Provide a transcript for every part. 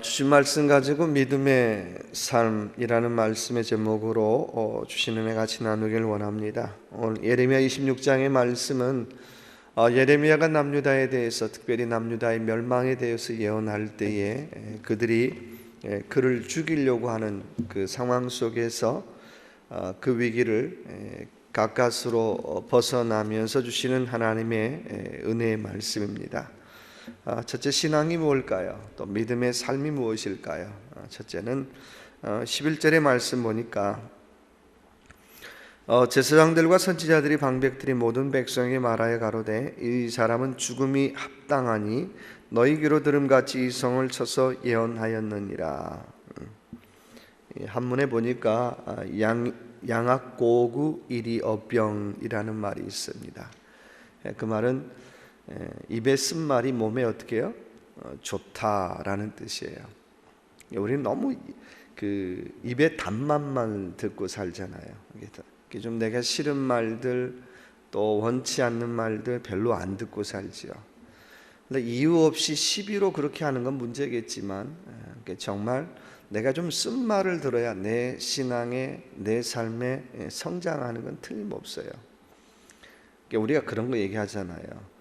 주신 말씀 가지고 믿음의 삶이라는 말씀의 제목으로 주신 은혜 같이 나누길 원합니다. 오늘 예레미야 26장의 말씀은 예레미야가 남유다에 대해서, 특별히 남유다의 멸망에 대해서 예언할 때에 그들이 그를 죽이려고 하는 그 상황 속에서 그 위기를 가까스로 벗어나면서 주시는 하나님의 은혜의 말씀입니다. 첫째, 신앙이 무엇일까요? 또 믿음의 삶이 무엇일까요? 첫째는 11절의 말씀 보니까 제사장들과 선지자들이 방백들이 모든 백성에게 말하여 가로되 이 사람은 죽음이 합당하니 너희 귀로 들음같이 이 성을 쳐서 예언하였느니라. 한문에 보니까 양악고구 일이어병이라는 말이 있습니다. 그 말은 입에 쓴 말이 몸에 어떻게 해요? 좋다라는 뜻이에요. 우리는 너무 그 입에 단맛만 듣고 살잖아요. 이게 좀 내가 싫은 말들, 또 원치 않는 말들 별로 안 듣고 살지요. 근데 이유 없이 시비로 그렇게 하는 건 문제겠지만, 정말 내가 좀 쓴 말을 들어야 내 신앙에, 내 삶에 성장하는 건 틀림없어요. 우리가 그런 거 얘기하잖아요.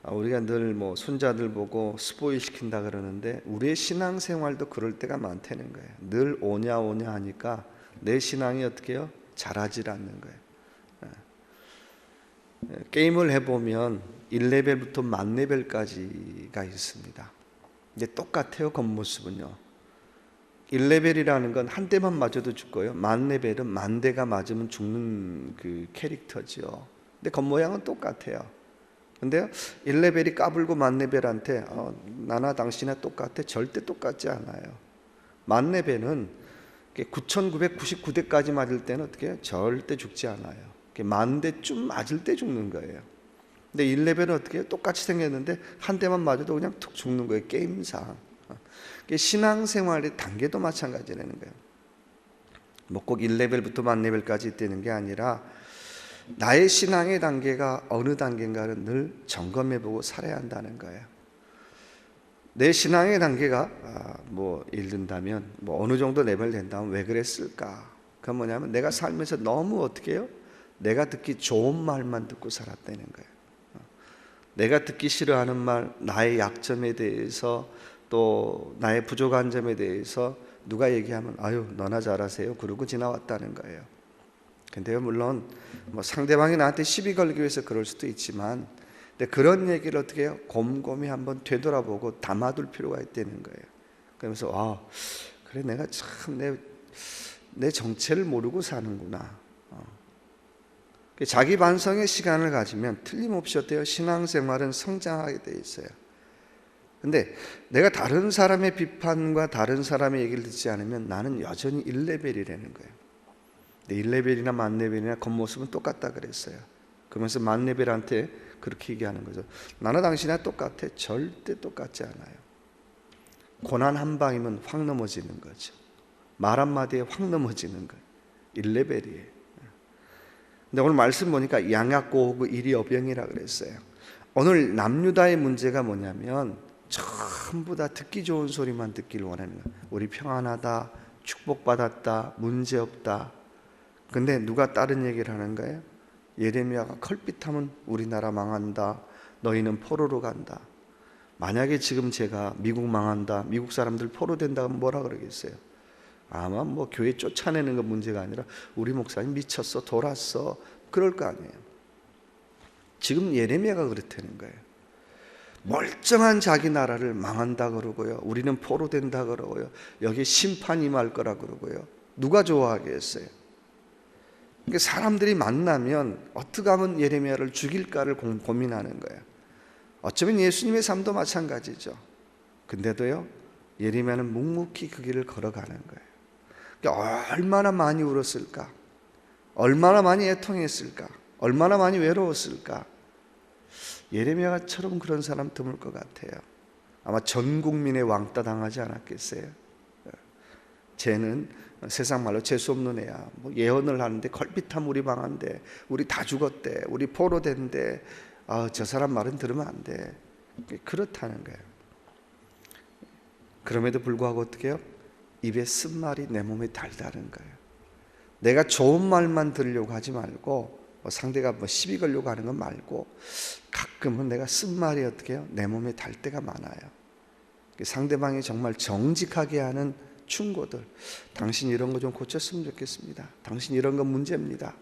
우리가 늘 뭐 손자들 보고 스포일 시킨다 그러는데 우리의 신앙생활도 그럴 때가 많다는 거예요. 늘 오냐 하니까 내 신앙이 어떻게 해요? 자라질 않는 거예요. 게임을 해보면 1레벨부터 만레벨까지가 있습니다. 근데 똑같아요. 겉모습은요. 1레벨이라는 건 한 대만 맞아도 죽고요, 만레벨은 만 대가 맞으면 죽는 그 캐릭터죠. 근데 겉모양은 똑같아요. 근데요, 1레벨이 까불고 만레벨한테 나나 당신이나 똑같아? 절대 똑같지 않아요. 만레벨은 9,999대까지 맞을 때는 어떻게 해요? 절대 죽지 않아요. 만대쯤 맞을 때 죽는 거예요. 근데 1레벨은 어떻게 해요? 똑같이 생겼는데 한 대만 맞아도 그냥 툭 죽는 거예요. 게임상. 신앙생활의 단계도 마찬가지라는 거예요. 뭐 꼭 1레벨부터 만레벨까지 되는 게 아니라 나의 신앙의 단계가 어느 단계인가를 늘 점검해보고 살아야 한다는 거예요. 내 신앙의 단계가 예를 든다면 어느 정도 레벨 된다면 왜 그랬을까? 그건 뭐냐면 내가 살면서 너무 어떻게 해요? 내가 듣기 좋은 말만 듣고 살았다는 거예요. 내가 듣기 싫어하는 말, 나의 약점에 대해서, 또 나의 부족한 점에 대해서 누가 얘기하면 아유 너나 잘하세요 그러고 지나왔다는 거예요. 근데요, 물론 상대방이 나한테 시비 걸기 위해서 그럴 수도 있지만, 근데 그런 얘기를 어떻게 해요? 곰곰이 한번 되돌아보고 담아둘 필요가 있다는 거예요. 그러면서 그래 내가 참 내 정체를 모르고 사는구나. 자기 반성의 시간을 가지면 틀림없이 어때요? 신앙생활은 성장하게 돼 있어요. 근데 내가 다른 사람의 비판과 다른 사람의 얘기를 듣지 않으면 나는 여전히 1레벨이라는 거예요. 1레벨이나 만레벨이나 겉모습은 똑같다 그랬어요. 그러면서 만레벨한테 그렇게 얘기하는 거죠. 나나 당신이나 똑같아? 절대 똑같지 않아요. 고난 한 방이면 확 넘어지는 거죠. 말 한마디에 확 넘어지는 거예요. 1레벨이에요. 근데 오늘 말씀 보니까 양약고고 일이어병이라 그랬어요. 오늘 남유다의 문제가 뭐냐면 전부 다 듣기 좋은 소리만 듣기를 원하는 거예요. 우리 평안하다, 축복받았다, 문제없다. 근데 누가 다른 얘기를 하는 거예요? 예레미야가 컬핏하면 우리나라 망한다, 너희는 포로로 간다. 만약에 지금 제가 미국 망한다, 미국 사람들 포로 된다 하면 뭐라 그러겠어요? 아마 교회 쫓아내는 건 문제가 아니라 우리 목사님 미쳤어, 돌았어, 그럴 거 아니에요. 지금 예레미야가 그렇다는 거예요. 멀쩡한 자기 나라를 망한다 그러고요, 우리는 포로 된다 그러고요, 여기 심판이 임할 거라 그러고요. 누가 좋아하겠어요? 그러니까 사람들이 만나면 어떻게 하면 예레미야를 죽일까를 고민하는 거예요. 어쩌면 예수님의 삶도 마찬가지죠. 근데도요, 예레미야는 묵묵히 그 길을 걸어가는 거예요. 그러니까 얼마나 많이 울었을까? 얼마나 많이 애통했을까? 얼마나 많이 외로웠을까? 예레미야처럼 그런 사람 드물 것 같아요. 아마 전 국민의 왕따 당하지 않았겠어요? 쟤는 세상 말로 재수 없는 애야. 예언을 하는데 걸핏하면 우리 망한대, 우리 다 죽었대, 우리 포로 된대, 저 사람 말은 들으면 안 돼. 그렇다는 거예요. 그럼에도 불구하고 어떻게 해요? 입에 쓴말이 내 몸에 달다는 거예요. 내가 좋은 말만 들으려고 하지 말고, 상대가 시비 걸려고 하는 건 말고, 가끔은 내가 쓴말이 어떻게 해요? 내 몸에 달 때가 많아요. 상대방이 정말 정직하게 하는 충고들, 당신 이런 거 좀 고쳤으면 좋겠습니다. 당신 이런 건 문제입니다.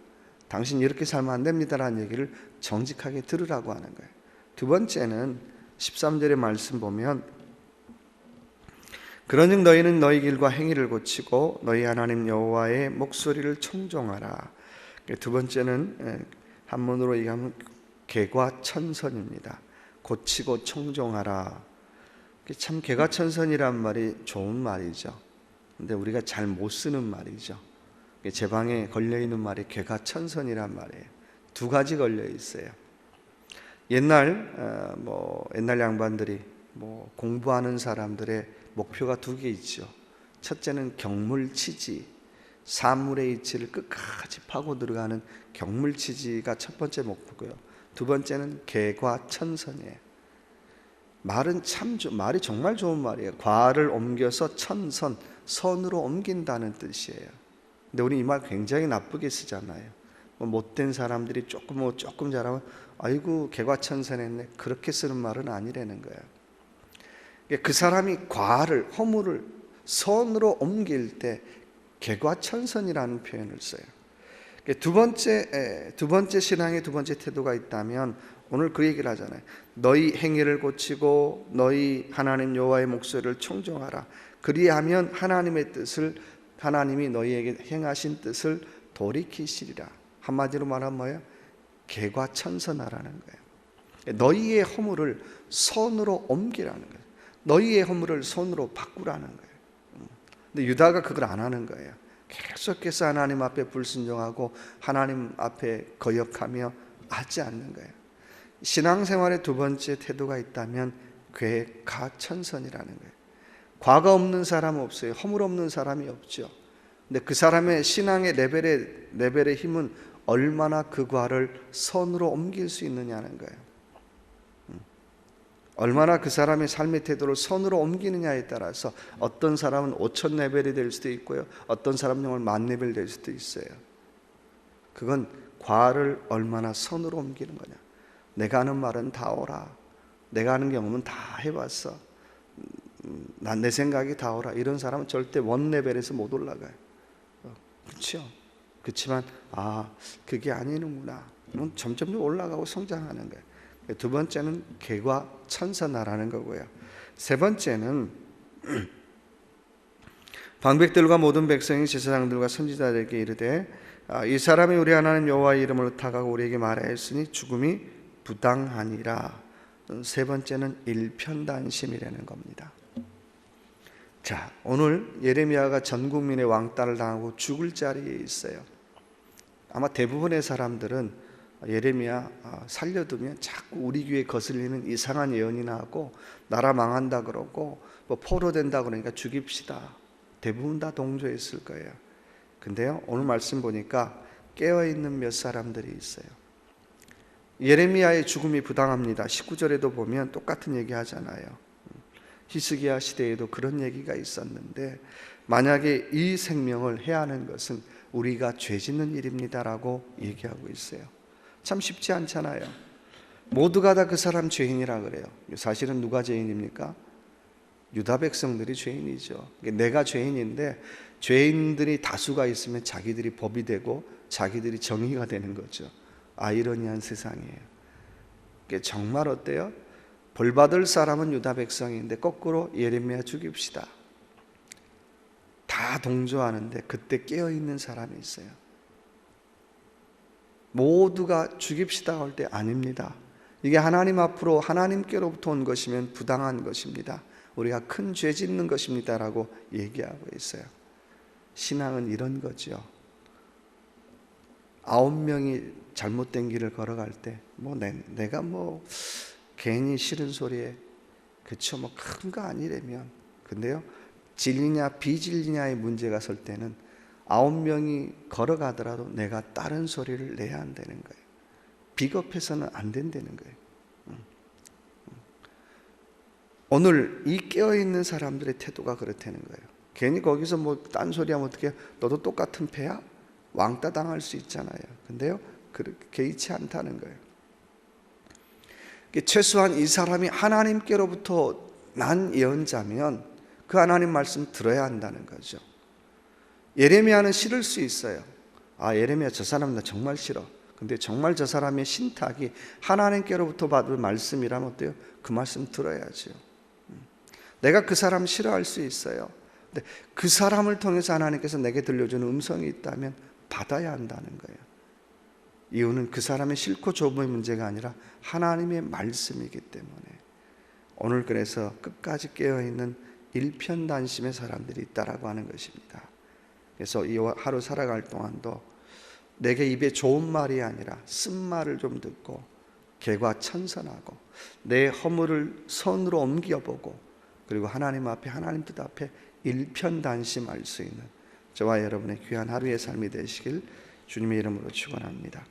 당신 이렇게 살면 안 됩니다라는 얘기를 정직하게 들으라고 하는 거예요. 두 번째는 13절의 말씀 보면, 그러즉 너희는 너희 길과 행위를 고치고 너희 하나님 여호와의 목소리를 청종하라. 두 번째는 한문으로 얘기하면 개과천선입니다. 고치고 청종하라. 참 개과천선이란 말이 좋은 말이죠. 근데 우리가 잘 못 쓰는 말이죠. 제 방에 걸려있는 말이 개과천선이란 말이에요. 두 가지 걸려 있어요. 옛날 양반들이 공부하는 사람들의 목표가 두 개 있죠. 첫째는 경물치지, 사물의 이치를 끝까지 파고 들어가는 경물치지가 첫 번째 목표고요. 두 번째는 개과천선이에요. 말이 정말 좋은 말이에요. 과를 옮겨서 천선, 선으로 옮긴다는 뜻이에요. 근데 우리 이 말 굉장히 나쁘게 쓰잖아요. 못된 사람들이 조금 잘하면 아이고 개과천선했네, 그렇게 쓰는 말은 아니라는 거예요. 그 사람이 과를, 허물을 선으로 옮길 때 개과천선이라는 표현을 써요. 두 번째 신앙의 두 번째 태도가 있다면 오늘 그 얘기를 하잖아요. 너희 행위를 고치고 너희 하나님 여호와의 목소리를 청종하라. 그리하면 하나님이 너희에게 행하신 뜻을 돌이키시리라. 한마디로 말하면 뭐예요? 개과천선하라는 거예요. 너희의 허물을 선으로 옮기라는 거예요. 너희의 허물을 손으로 바꾸라는 거예요. 근데 유다가 그걸 안 하는 거예요. 계속해서 하나님 앞에 불순종하고 하나님 앞에 거역하며 하지 않는 거예요. 신앙생활의 두 번째 태도가 있다면 개과천선이라는 거예요. 과가 없는 사람은 없어요. 허물 없는 사람이 없죠. 근데 그 사람의 신앙의 레벨의 힘은 얼마나 그 과를 선으로 옮길 수 있느냐는 거예요. 얼마나 그 사람의 삶의 태도를 선으로 옮기느냐에 따라서 어떤 사람은 5,000 레벨이 될 수도 있고요, 어떤 사람은 정말 10,000레벨이 될 수도 있어요. 그건 과를 얼마나 선으로 옮기는 거냐. 내가 하는 말은 다 옳아, 내가 하는 경험은 다 해봤어, 난 내 생각이 다 옳아, 이런 사람은 절대 1레벨에서 못 올라가요. 그렇죠? 그렇지만 그게 아니는구나, 점점 올라가고 성장하는 거예요. 두 번째는 개과천선하라는 거고요. 세 번째는 방백들과 모든 백성이 제사장들과 선지자들에게 이르되 이 사람이 우리 하나님 여호와의 이름을 의탁하고 우리에게 말하였으니 죽음이 부당하니라. 세 번째는 일편단심이라는 겁니다. 자, 오늘 예레미야가 전 국민의 왕따를 당하고 죽을 자리에 있어요. 아마 대부분의 사람들은 예레미야 살려두면 자꾸 우리 귀에 거슬리는 이상한 예언이나 하고 나라 망한다 그러고 포로된다 그러니까 죽입시다. 대부분 다 동조했을 거예요. 근데요, 오늘 말씀 보니까 깨어있는 몇 사람들이 있어요. 예레미야의 죽음이 부당합니다. 19절에도 보면 똑같은 얘기 하잖아요. 히스기야 시대에도 그런 얘기가 있었는데, 만약에 이 생명을 해하는 것은 우리가 죄 짓는 일입니다라고 얘기하고 있어요. 참 쉽지 않잖아요. 모두가 다 그 사람 죄인이라 그래요. 사실은 누가 죄인입니까? 유다 백성들이 죄인이죠. 내가 죄인인데 죄인들이 다수가 있으면 자기들이 법이 되고 자기들이 정의가 되는 거죠. 아이러니한 세상이에요. 정말 어때요? 벌받을 사람은 유다 백성인데 거꾸로 예레미야 죽입시다, 다 동조하는데 그때 깨어있는 사람이 있어요. 모두가 죽입시다 할 때 아닙니다. 이게 하나님 앞으로 하나님께로부터 온 것이면 부당한 것입니다. 우리가 큰 죄 짓는 것입니다 라고 얘기하고 있어요. 신앙은 이런 거죠. 9명이 잘못된 길을 걸어갈 때 내가 괜히 싫은 소리에 그쵸 큰 거 아니라면, 근데요, 진리냐 비진리냐의 문제가 설 때는 9명이 걸어가더라도 내가 다른 소리를 내야 한다는 거예요. 비겁해서는 안 된다는 거예요. 오늘 이 깨어있는 사람들의 태도가 그렇다는 거예요. 괜히 거기서 뭐 딴소리하면 어떻게, 너도 똑같은 패야? 왕따 당할 수 있잖아요. 근데요, 그렇게 개의치 않다는 거예요. 최소한 이 사람이 하나님께로부터 난 예언자면 그 하나님 말씀 들어야 한다는 거죠. 예레미야는 싫을 수 있어요. 아, 예레미야 저 사람 나 정말 싫어. 근데 정말 저 사람의 신탁이 하나님께로부터 받은 말씀이라면 어때요? 그 말씀 들어야죠. 내가 그 사람 싫어할 수 있어요. 근데 그 사람을 통해서 하나님께서 내게 들려주는 음성이 있다면 받아야 한다는 거예요. 이유는 그 사람의 싫고 좁음의 문제가 아니라 하나님의 말씀이기 때문에. 오늘 그래서 끝까지 깨어있는 일편단심의 사람들이 있다라고 하는 것입니다. 그래서 이 하루 살아갈 동안도 내게 입에 좋은 말이 아니라 쓴말을 좀 듣고 개과천선하고 내 허물을 선으로 옮겨보고 그리고 하나님 앞에, 하나님 뜻 앞에 일편단심할 수 있는 저와 여러분의 귀한 하루의 삶이 되시길 주님의 이름으로 축원합니다.